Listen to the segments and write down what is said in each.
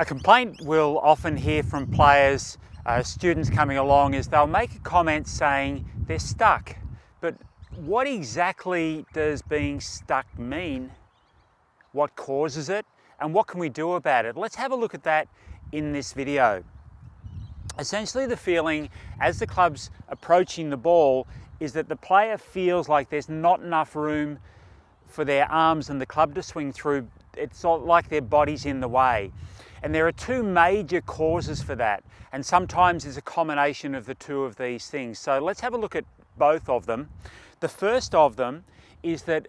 A complaint we'll often hear from players, students coming along, is they'll make a comment saying they're stuck. But what exactly does being stuck mean? What causes it? And what can we do about it? Let's have a look at that in this video. Essentially, the feeling as the club's approaching the ball is that the player feels like there's not enough room for their arms and the club to swing through. It's like their body's in the way. And there are two major causes for that. And sometimes it's a combination of the two of these things. So let's have a look at both of them. The first of them is that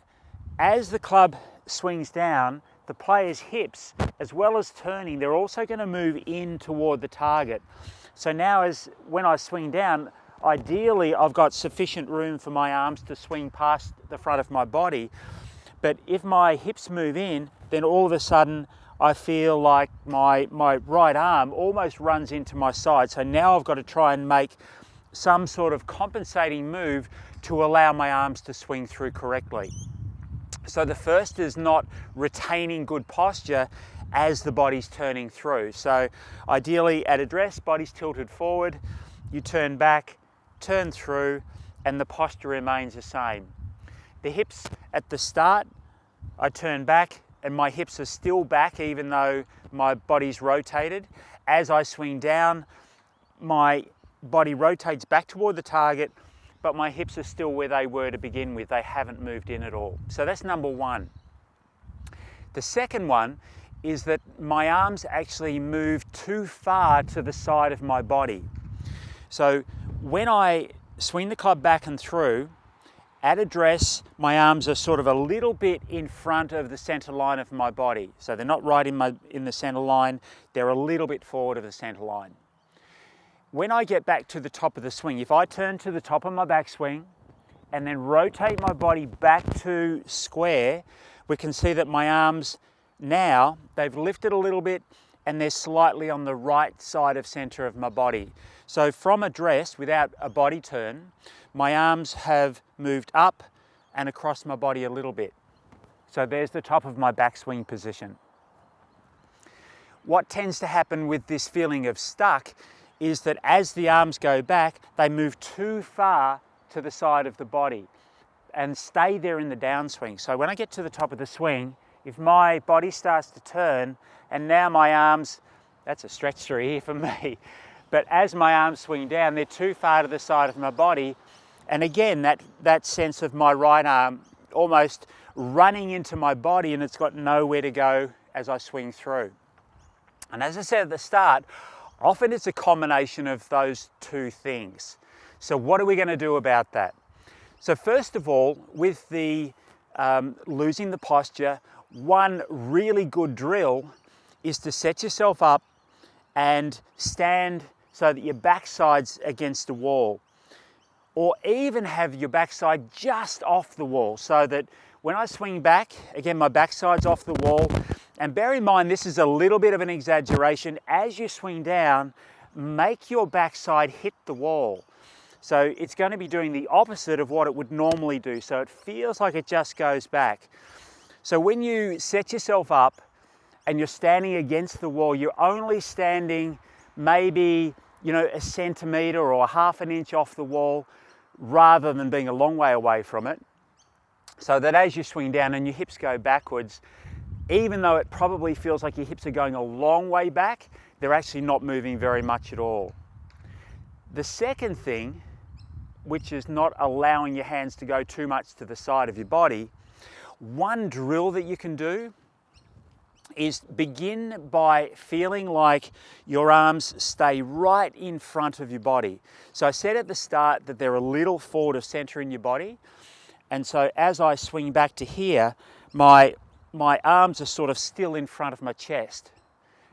as the club swings down, the player's hips, as well as turning, they're also going to move in toward the target. So now when I swing down, ideally I've got sufficient room for my arms to swing past the front of my body. But if my hips move in, then all of a sudden I feel like my right arm almost runs into my side. So now I've got to try and make some sort of compensating move to allow my arms to swing through correctly. So the first is not retaining good posture as the body's turning through. So ideally at address, body's tilted forward, you turn back, turn through, and the posture remains the same. The hips at the start, I turn back and my hips are still back even though my body's rotated. As I swing down, my body rotates back toward the target, but my hips are still where they were to begin with. They haven't moved in at all. So that's number one. The second one is that my arms actually move too far to the side of my body. So when I swing the club back and through, at address, my arms are sort of a little bit in front of the center line of my body. So they're not right in the center line, they're a little bit forward of the center line. When I get back to the top of the swing, if I turn to the top of my backswing and then rotate my body back to square, we can see that my arms now, they've lifted a little bit and they're slightly on the right side of center of my body. So from address, without a body turn, my arms have moved up and across my body a little bit. So there's the top of my backswing position. What tends to happen with this feeling of stuck is that as the arms go back, they move too far to the side of the body and stay there in the downswing. So when I get to the top of the swing, if my body starts to turn and now my arms, that's a stretch through here for me, but as my arms swing down, they're too far to the side of my body. And again, that sense of my right arm almost running into my body and it's got nowhere to go as I swing through. And as I said at the start, often it's a combination of those two things. So what are we going to do about that? So first of all, with the losing the posture, one really good drill is to set yourself up and stand so that your backside's against the wall. Or even have your backside just off the wall so that when I swing back, again, my backside's off the wall. And bear in mind, this is a little bit of an exaggeration. As you swing down, make your backside hit the wall. So it's going to be doing the opposite of what it would normally do. So it feels like it just goes back. So when you set yourself up and you're standing against the wall, you're only standing maybe, a centimetre or a half an inch off the wall rather than being a long way away from it. So that as you swing down and your hips go backwards, even though it probably feels like your hips are going a long way back, they're actually not moving very much at all. The second thing, which is not allowing your hands to go too much to the side of your body, one drill that you can do is begin by feeling like your arms stay right in front of your body. So I said at the start that they're a little forward of center in your body. And so as I swing back to here, my arms are sort of still in front of my chest.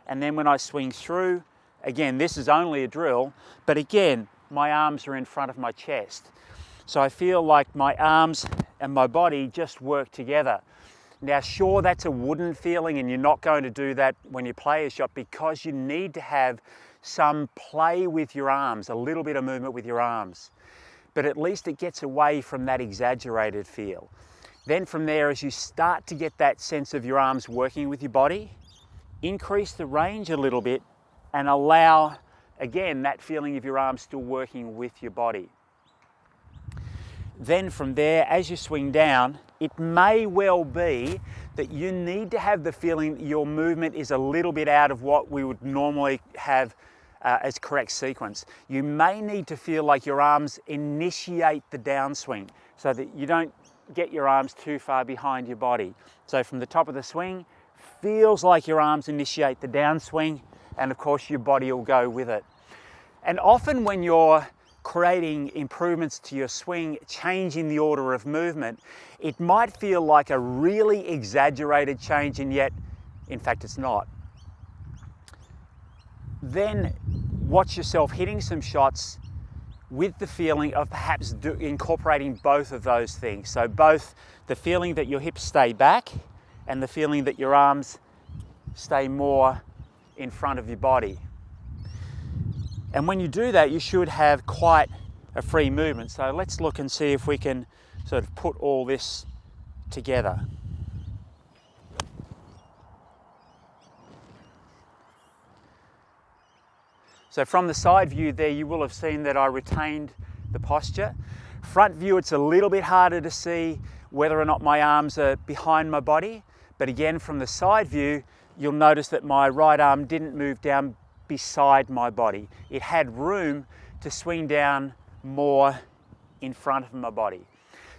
And then when I swing through, again, this is only a drill, but again, my arms are in front of my chest. So I feel like my arms and my body just work together. Now, sure, that's a wooden feeling and you're not going to do that when you play a shot because you need to have some play with your arms, a little bit of movement with your arms. But at least it gets away from that exaggerated feel. Then from there, as you start to get that sense of your arms working with your body, increase the range a little bit and allow, again, that feeling of your arms still working with your body. Then from there, as you swing down, it may well be that you need to have the feeling that your movement is a little bit out of what we would normally have as correct sequence. You may need to feel like your arms initiate the downswing so that you don't get your arms too far behind your body. So from the top of the swing, feels like your arms initiate the downswing, and of course your body will go with it. And often when you're creating improvements to your swing, changing the order of movement, it might feel like a really exaggerated change, and yet, in fact, it's not. Then watch yourself hitting some shots with the feeling of perhaps incorporating both of those things. So both the feeling that your hips stay back and the feeling that your arms stay more in front of your body. And when you do that, you should have quite a free movement. So let's look and see if we can sort of put all this together. So from the side view there, you will have seen that I retained the posture. Front view, it's a little bit harder to see whether or not my arms are behind my body. But again, from the side view, you'll notice that my right arm didn't move down beside my body. It had room to swing down more in front of my body.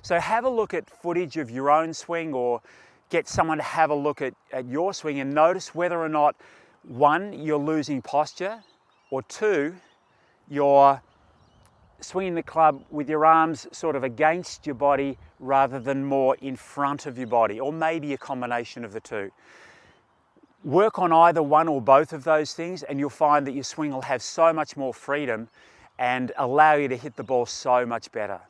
So have a look at footage of your own swing, or get someone to have a look at your swing and notice whether or not, one, you're losing posture, or two, you're swinging the club with your arms sort of against your body rather than more in front of your body, or maybe a combination of the two. Work on either one or both of those things and you'll find that your swing will have so much more freedom and allow you to hit the ball so much better.